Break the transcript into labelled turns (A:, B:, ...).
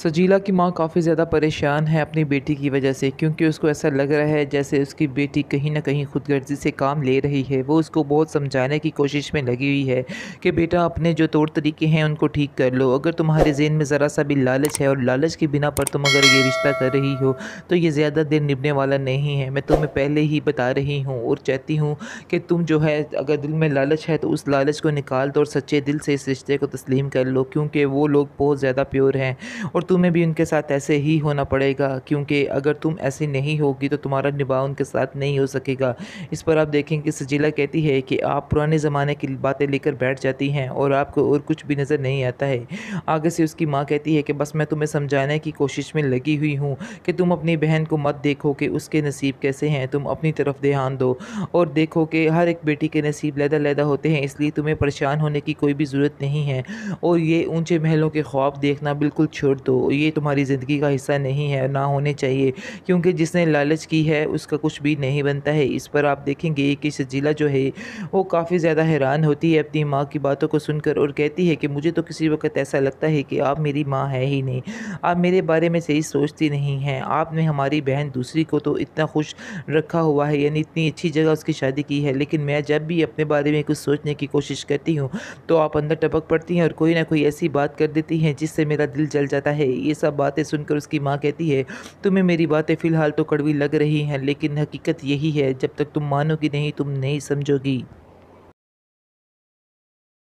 A: सजीला की माँ काफ़ी ज़्यादा परेशान है अपनी बेटी की वजह से, क्योंकि उसको ऐसा लग रहा है जैसे उसकी बेटी कहीं न कहीं खुदगर्ज़ी से काम ले रही है। वो उसको बहुत समझाने की कोशिश में लगी हुई है कि बेटा अपने जो तौर तरीके हैं उनको ठीक कर लो। अगर तुम्हारे ज़हन में ज़रा-सा भी लालच है और लालच की बिना पर तुम अगर ये रिश्ता कर रही हो, तो ये ज़्यादा देर निभने वाला नहीं है। मैं तुम्हें पहले ही बता रही हूँ और चाहती हूँ कि तुम जो है, अगर दिल में लालच है तो उस लालच को निकाल दो और सच्चे दिल से इस रिश्ते को तस्लीम कर लो, क्योंकि वो लोग बहुत ज़्यादा प्योर हैं। और तुम्हें भी उनके साथ ऐसे ही होना पड़ेगा, क्योंकि अगर तुम ऐसी नहीं होगी तो तुम्हारा निभाव उनके साथ नहीं हो सकेगा। इस पर आप देखें कि सजीला कहती है कि आप पुराने ज़माने की बातें लेकर बैठ जाती हैं और आपको और कुछ भी नज़र नहीं आता है। आगे से उसकी माँ कहती है कि बस मैं तुम्हें समझाने की कोशिश में लगी हुई हूँ कि तुम अपनी बहन को मत देखो कि उसके नसीब कैसे हैं, तुम अपनी तरफ ध्यान दो और देखो कि हर एक बेटी के नसीब लहदा-लहदा होते हैं, इसलिए तुम्हें परेशान होने की कोई भी ज़रूरत नहीं है। और ये ऊँचे महलों के ख्वाब देखना बिल्कुल छोड़ दो, ये तुम्हारी ज़िंदगी का हिस्सा नहीं है, ना होने चाहिए, क्योंकि जिसने लालच की है उसका कुछ भी नहीं बनता है। इस पर आप देखेंगे कि सजीला जो है वो काफ़ी ज़्यादा हैरान होती है अपनी माँ की बातों को सुनकर और कहती है कि मुझे तो किसी वक़्त ऐसा लगता है कि आप मेरी माँ है ही नहीं, आप मेरे बारे में सही सोचती नहीं हैं। आपने हमारी बहन दूसरी को तो इतना खुश रखा हुआ है, यानी इतनी अच्छी जगह उसकी शादी की है, लेकिन मैं जब भी अपने बारे में कुछ सोचने की कोशिश करती हूँ तो आप अंदर टपक पड़ती हैं और कोई ना कोई ऐसी बात कर देती हैं जिससे मेरा दिल जल जाता है। ये सब बातें सुनकर उसकी माँ कहती है, तुम्हें मेरी बातें फ़िलहाल तो कड़वी लग रही हैं, लेकिन हकीकत यही है, जब तक तुम मानोगी नहीं तुम नहीं समझोगी।